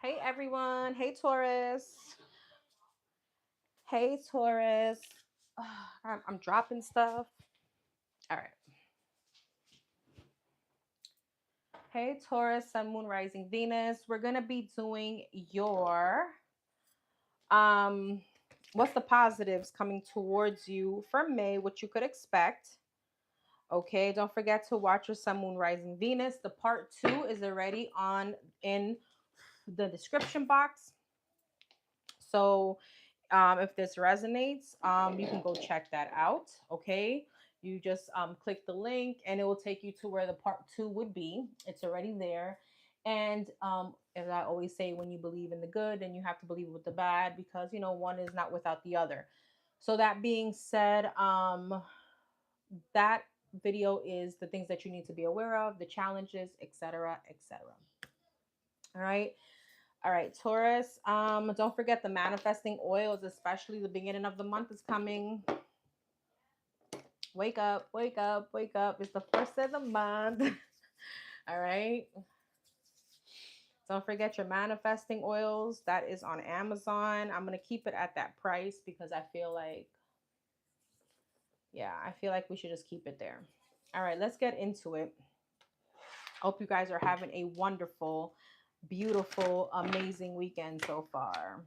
Hey everyone. Hey Taurus. Hey Taurus. I'm dropping stuff. All right. Hey Taurus, Sun, Moon, Rising, Venus. We're gonna be doing your um what's the positives coming towards you for May, what you could expect. Okay, don't forget to watch your Sun, Moon, Rising, Venus. The part 2 is already on in the description box. So if this resonates, you can go check that out. Okay, you just click the link and it will take you to where the part 2 would be. It's already there. And as I always say, when you believe in the good, then you have to believe with the bad, because one is not without the other. So that being said, that video is the things that you need to be aware of, the challenges, etc., etc. All right. All right, Taurus. Don't forget the manifesting oils, especially the beginning of the month is coming. Wake up, wake up, wake up. It's the first of the month. All right. Don't forget your manifesting oils. That is on Amazon. I'm going to keep it at that price because I feel like, yeah, I feel like we should just keep it there. All right, let's get into it. Hope you guys are having a wonderful, beautiful, amazing weekend so far.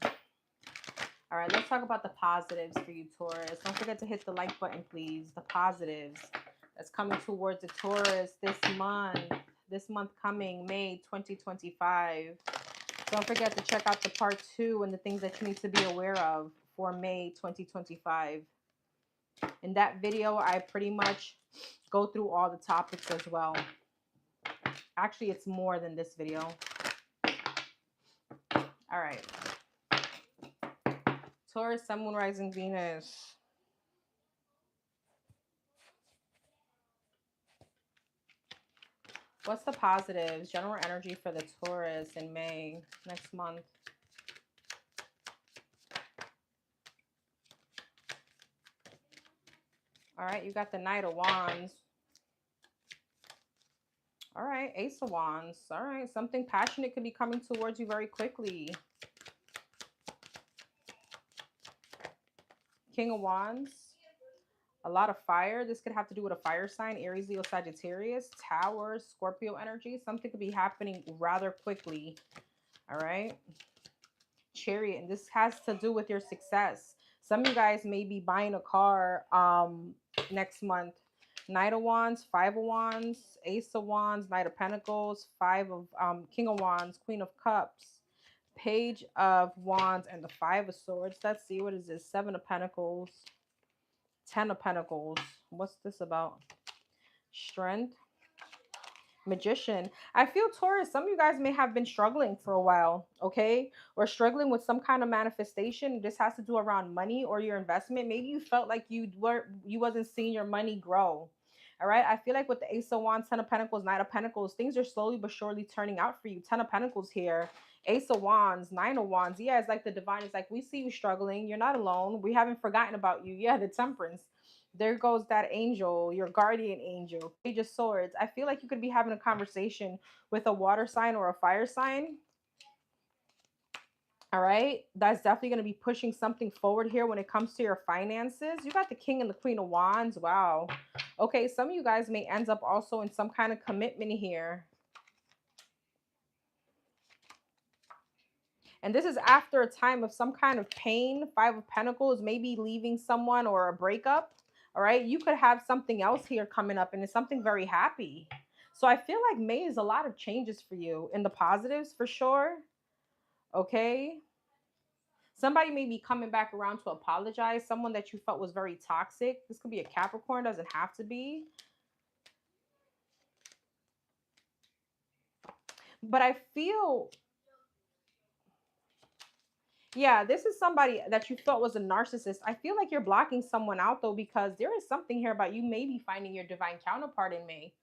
All right, let's talk about the positives for you, Taurus. Don't forget to hit the like button, please. The positives that's coming towards the Taurus this month. This month coming, May 2025. Don't forget to check out the part 2 and the things that you need to be aware of for May 2025. In that video, I pretty much go through all the topics as well. Actually, it's more than this video. All right. Taurus, Sun, Moon, Rising, Venus. What's the positives? General energy for the Taurus in May, next month. All right, you got the Knight of Wands. All right, Ace of Wands. All right, something passionate could be coming towards you very quickly. King of Wands. A lot of fire. This could have to do with a fire sign, Aries, Leo, Sagittarius, Tower, Scorpio energy. Something could be happening rather quickly. All right. Chariot, and this has to do with your success. Some of you guys may be buying a car next month. Knight of Wands, Five of Wands, Ace of Wands, Knight of Pentacles, Five of King of Wands, Queen of Cups, Page of Wands, and the Five of Swords. Let's see, what is this? Seven of Pentacles, Ten of Pentacles. What's this about? Strength. Magician. I feel, Taurus, some of you guys may have been struggling for a while, okay? Or struggling with some kind of manifestation. This has to do around money or your investment. Maybe you felt like you wasn't seeing your money grow. All right. I feel like with the Ace of Wands, Ten of Pentacles, Knight of Pentacles, things are slowly but surely turning out for you. Ten of Pentacles here. Ace of Wands, Nine of Wands. Yeah, it's like the divine is like, we see you struggling. You're not alone. We haven't forgotten about you. Yeah, the Temperance. There goes that angel, your guardian angel. Page of Swords. I feel like you could be having a conversation with a water sign or a fire sign. All right. That's definitely going to be pushing something forward here when it comes to your finances. You got the King and the Queen of Wands. Wow. Okay. Some of you guys may end up also in some kind of commitment here. And this is after a time of some kind of pain. Five of Pentacles, maybe leaving someone or a breakup. All right. You could have something else here coming up, and it's something very happy. So I feel like May is a lot of changes for you in the positives for sure. Okay. Somebody may be coming back around to apologize. Someone that you felt was very toxic. This could be a Capricorn, doesn't have to be. But I feel, yeah, this is somebody that you thought was a narcissist. I feel like you're blocking someone out though, because there is something here about you maybe finding your divine counterpart in May.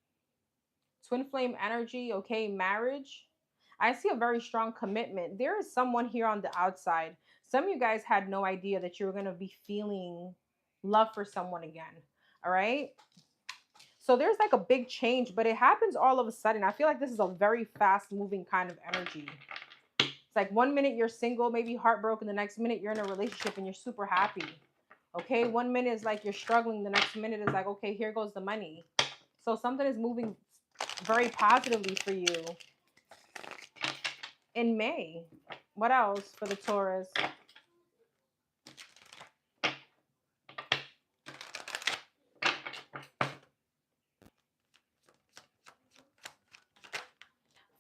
Twin flame energy, okay, marriage. I see a very strong commitment. There is someone here on the outside. Some of you guys had no idea that you were going to be feeling love for someone again. All right. So there's like a big change, but it happens all of a sudden. I feel like this is a very fast moving kind of energy. It's like 1 minute you're single, maybe heartbroken, the next minute you're in a relationship and you're super happy. Okay, 1 minute is like you're struggling, the next minute is like, okay, here goes the money. So something is moving very positively for you in May. What else for the Taurus?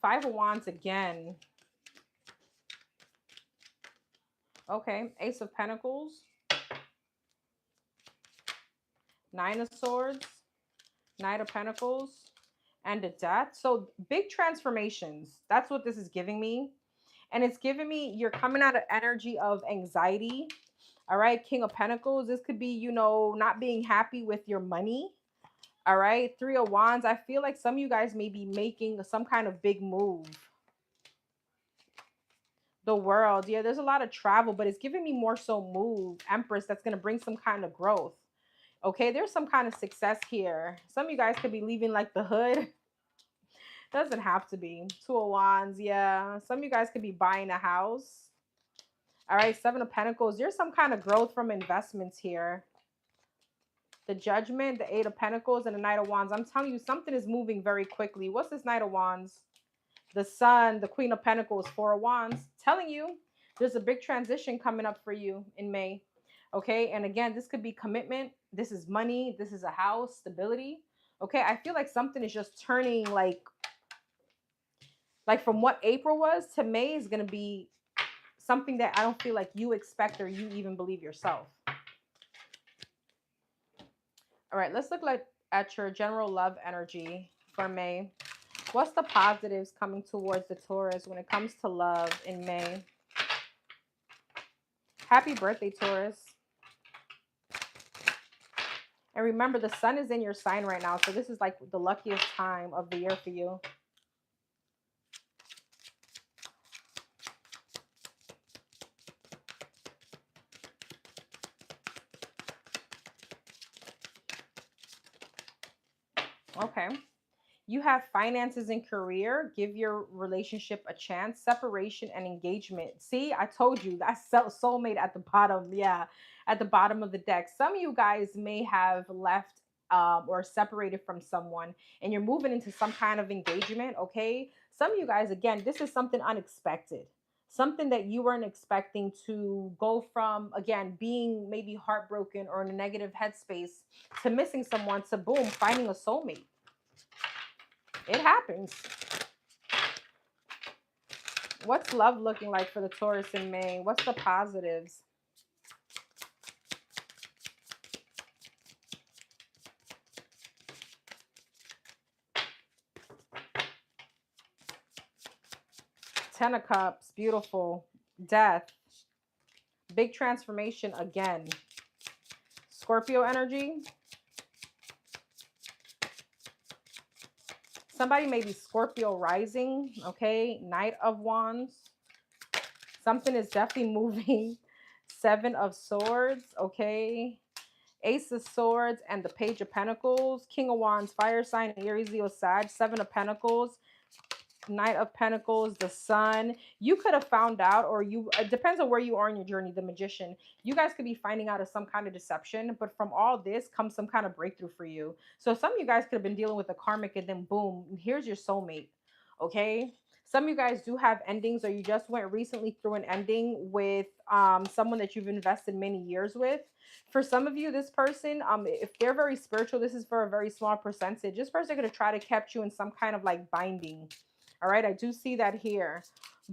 Five of Wands again. Okay, Ace of Pentacles, Nine of Swords, Knight of Pentacles, and a Death. So big transformations. That's what this is giving me. And it's giving me, you're coming out of energy of anxiety. All right, King of Pentacles. This could be, you know, not being happy with your money. All right, Three of Wands. I feel like some of you guys may be making some kind of big move. The World. Yeah, there's a lot of travel, but it's giving me more so move. Empress, that's going to bring some kind of growth. Okay, there's some kind of success here. Some of you guys could be leaving like the hood. Doesn't have to be. Two of Wands, yeah. Some of you guys could be buying a house. All right, Seven of Pentacles. There's some kind of growth from investments here. The Judgment, the Eight of Pentacles, and the Knight of Wands. I'm telling you, something is moving very quickly. What's this Knight of Wands? The Sun, the Queen of Pentacles, Four of Wands. Telling you, there's a big transition coming up for you in May. Okay, and again, this could be commitment. This is money. This is a house, stability. Okay, I feel like something is just turning like from what April was to May is going to be something that I don't feel like you expect or you even believe yourself. All right, let's look at your general love energy for May. What's the positives coming towards the Taurus when it comes to love in May? Happy birthday, Taurus. And remember, the sun is in your sign right now, so this is like the luckiest time of the year for you. Okay. You have finances and career. Give your relationship a chance. Separation and engagement. See, I told you that's soulmate at the bottom. Yeah, at the bottom of the deck. Some of you guys may have left or separated from someone and you're moving into some kind of engagement. Okay. Some of you guys, again, this is something unexpected. Something that you weren't expecting to go from, again, being maybe heartbroken or in a negative headspace to missing someone to boom, finding a soulmate. It happens. What's love looking like for the Taurus in May? What's the positives? Ten of Cups, beautiful. Death. Big transformation again. Scorpio energy. Somebody may be Scorpio rising, okay? Knight of Wands. Something is definitely moving. Seven of Swords, okay? Ace of Swords and the Page of Pentacles. King of Wands, fire sign, Aries, Leo, Sag. Seven of Pentacles. Knight of Pentacles, the Sun. You could have found out, or it depends on where you are in your journey, the Magician. You guys could be finding out of some kind of deception, but from all this comes some kind of breakthrough for you. So some of you guys could have been dealing with a karmic and then boom, here's your soulmate. Okay. Some of you guys do have endings, or you just went recently through an ending with someone that you've invested many years with. For some of you, this person, if they're very spiritual, this is for a very small percentage. This person could have tried to kept you in some kind of like binding. All right, I do see that here.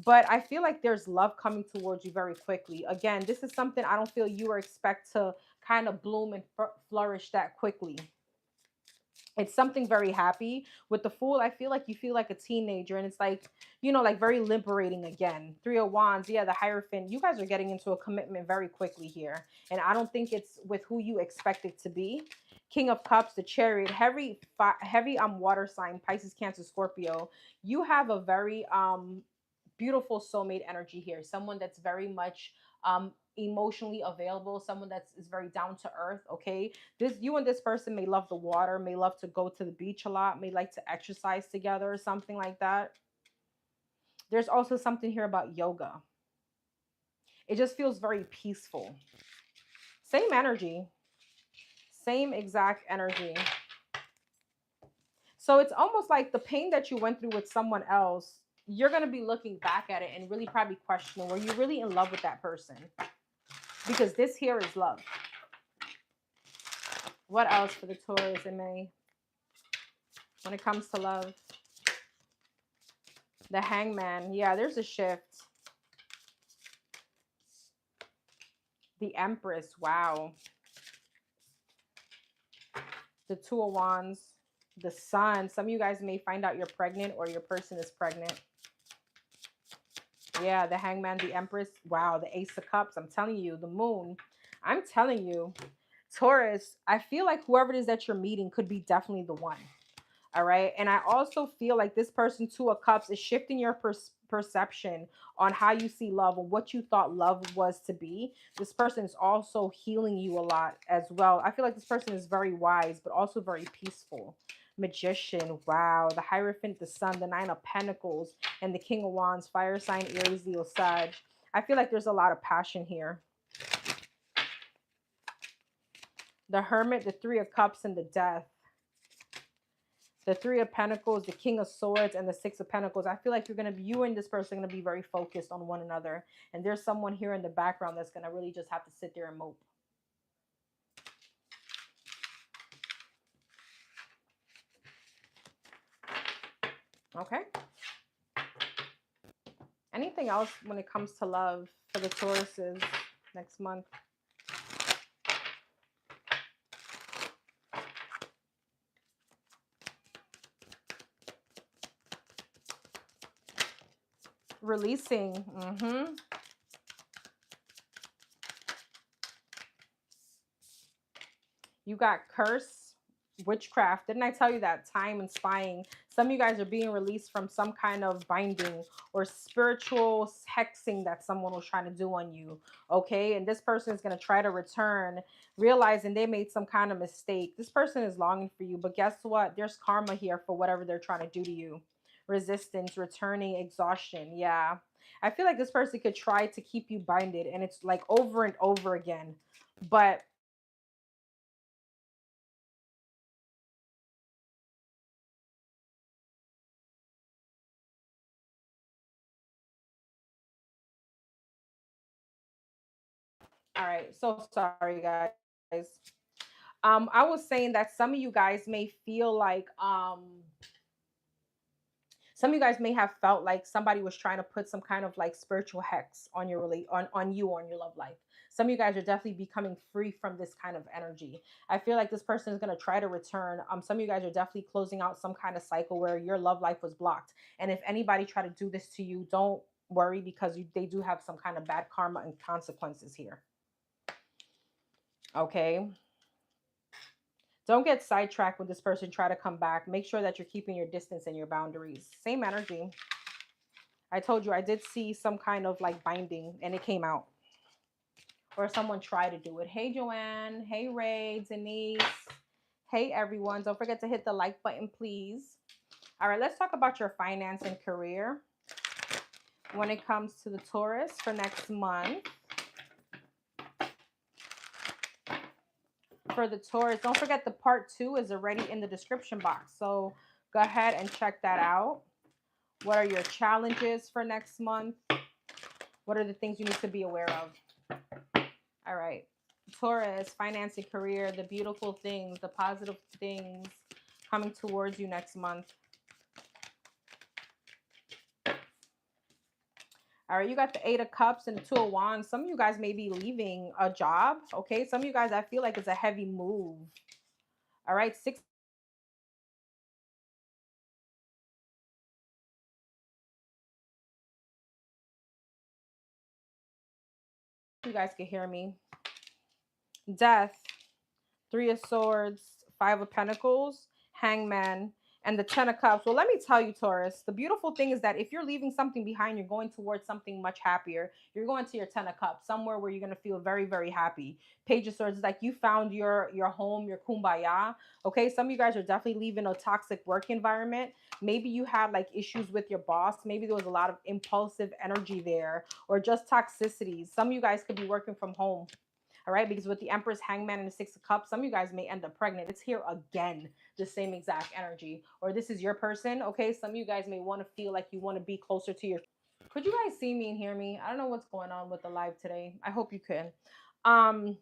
But I feel like there's love coming towards you very quickly. Again, this is something I don't feel you expect to kind of bloom and flourish that quickly. It's something very happy. With the Fool, I feel like you feel like a teenager, and it's like, you know, like very liberating again. Three of Wands, yeah, the Hierophant. You guys are getting into a commitment very quickly here, and I don't think it's with who you expect it to be. King of Cups, the Chariot, heavy water sign, Pisces, Cancer, Scorpio. You have a very beautiful soulmate energy here. Someone that's very much emotionally available, someone that's is very down to earth. Okay, you and this person may love the water, may love to go to the beach a lot, may like to exercise together or something like that. There's also something here about yoga. It just feels very peaceful. Same energy, same exact energy. So it's almost like the pain that you went through with someone else, you're going to be looking back at it and really probably questioning, were you really in love with that person? Because this here is love. What else for the Taurus in May when it comes to love? The Hangman. Yeah, there's a shift. The Empress. Wow. The Two of Wands. The Sun. Some of you guys may find out you're pregnant or your person is pregnant. Yeah, the Hangman, the Empress. Wow, the Ace of Cups. I'm telling you, the Moon. I'm telling you, Taurus, I feel like whoever it is that you're meeting could be definitely the one. All right. And I also feel like this person, Two of Cups, is shifting your perception on how you see love and what you thought love was to be. This person is also healing you a lot as well. I feel like this person is very wise, but also very peaceful. Magician. Wow. The Hierophant, the Sun, the Nine of Pentacles, and the King of Wands, fire sign, Aries, Leo, Sag. I feel like there's a lot of passion here. The Hermit, the Three of Cups, and the Death. The Three of Pentacles, the King of Swords, and the Six of Pentacles. I feel like you and this person are going to be very focused on one another. And there's someone here in the background that's going to really just have to sit there and mope. Okay. Anything else when it comes to love for the Tauruses next month? Releasing. You got curse, witchcraft. Didn't I tell you that? Time and spying. Some of you guys are being released from some kind of binding or spiritual hexing that someone was trying to do on you. Okay. And this person is going to try to return, realizing they made some kind of mistake. This person is longing for you, but guess what? There's karma here for whatever they're trying to do to you. Resistance, returning, exhaustion. Yeah. I feel like this person could try to keep you binded, and it's like over and over again. But all right, so sorry guys. I was saying that some of you guys may feel like some of you guys may have felt like somebody was trying to put some kind of like spiritual hex on your on you, on your love life. Some of you guys are definitely becoming free from this kind of energy. I feel like this person is going to try to return. Some of you guys are definitely closing out some kind of cycle where your love life was blocked. And if anybody try to do this to you, don't worry, because they do have some kind of bad karma and consequences here. Okay. Don't get sidetracked when this person try to come back. Make sure that you're keeping your distance and your boundaries. Same energy. I told you I did see some kind of like binding and it came out. Or someone tried to do it. Hey, Joanne. Hey, Ray, Denise. Hey, everyone. Don't forget to hit the like button, please. All right, let's talk about your finance and career when it comes to the Taurus for next month. For the Taurus, don't forget the part 2 is already in the description box. So go ahead and check that out. What are your challenges for next month? What are the things you need to be aware of? All right. Taurus, finance and career, the beautiful things, the positive things coming towards you next month. All right, you got the 8 of Cups and the 2 of Wands. Some of you guys may be leaving a job, okay? Some of you guys, I feel like it's a heavy move. All right, 6. You guys can hear me. Death, 3 of Swords, 5 of Pentacles, Hangman, and the 10 of cups. Well, let me tell you, Taurus, the beautiful thing is that if you're leaving something behind, you're going towards something much happier. You're going to your 10 of cups, somewhere where you're going to feel very, very happy. Page of swords is like you found your home, your kumbaya. Okay, some of you guys are definitely leaving a toxic work environment. Maybe you had like issues with your boss. Maybe there was a lot of impulsive energy there, or just toxicities. Some of you guys could be working from home. All right, because with the Empress, Hangman, and the Six of Cups, some of you guys may end up pregnant. It's here again, the same exact energy. Or this is your person, okay? Some of you guys may want to feel like you want to be closer to your... Could you guys see me and hear me? I don't know what's going on with the live today. I hope you can. Um,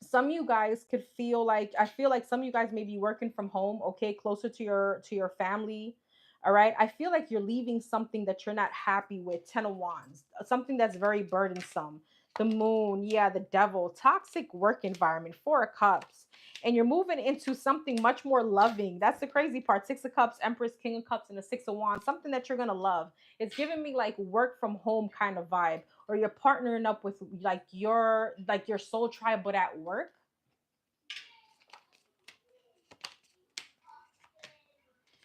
some of you guys could feel like, I feel like some of you guys may be working from home, okay, closer to your family. All right, I feel like you're leaving something that you're not happy with. 10 of wands, something that's very burdensome. The moon, yeah, the devil, toxic work environment. 4 of cups, and you're moving into something much more loving. That's the crazy part. 6 of cups, Empress, King of Cups, and the 6 of wands, something that you're gonna love. It's giving me like work from home kind of vibe, or you're partnering up with like your soul tribe but at work.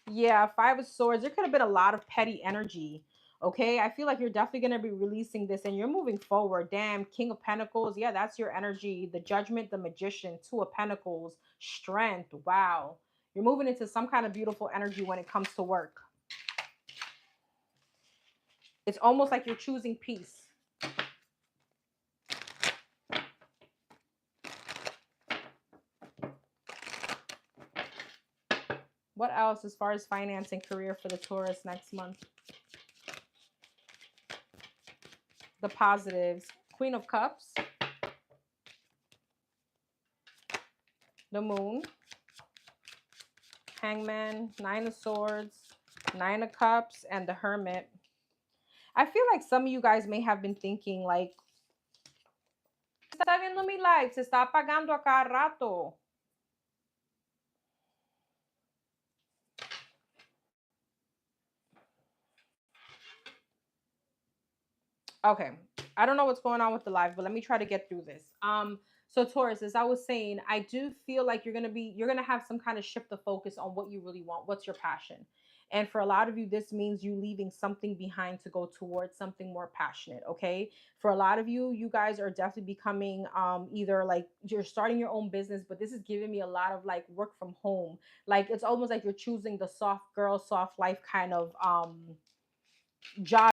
Yeah, 5 of swords, there could have been a lot of petty energy. Okay, I feel like you're definitely going to be releasing this and you're moving forward. Damn, King of Pentacles, yeah, that's your energy. The Judgment, the Magician, 2 of Pentacles, strength. Wow, you're moving into some kind of beautiful energy when it comes to work. It's almost like you're choosing peace. What else as far as finance and career for the Taurus next month? The positives. Queen of Cups, the Moon, Hangman, 9 of Swords, 9 of Cups, and the Hermit. I feel like some of you guys may have been thinking like, está viendo mi live, se está apagando a cada rato. Okay, I don't know what's going on with the live, but let me try to get through this. So Taurus, as I was saying, I do feel like you're gonna have some kind of shift of focus on what you really want, what's your passion. And for a lot of you, this means you leaving something behind to go towards something more passionate. Okay. For a lot of you, you guys are definitely becoming either like you're starting your own business, but this is giving me a lot of like work from home. Like it's almost like you're choosing the soft girl, soft life kind of job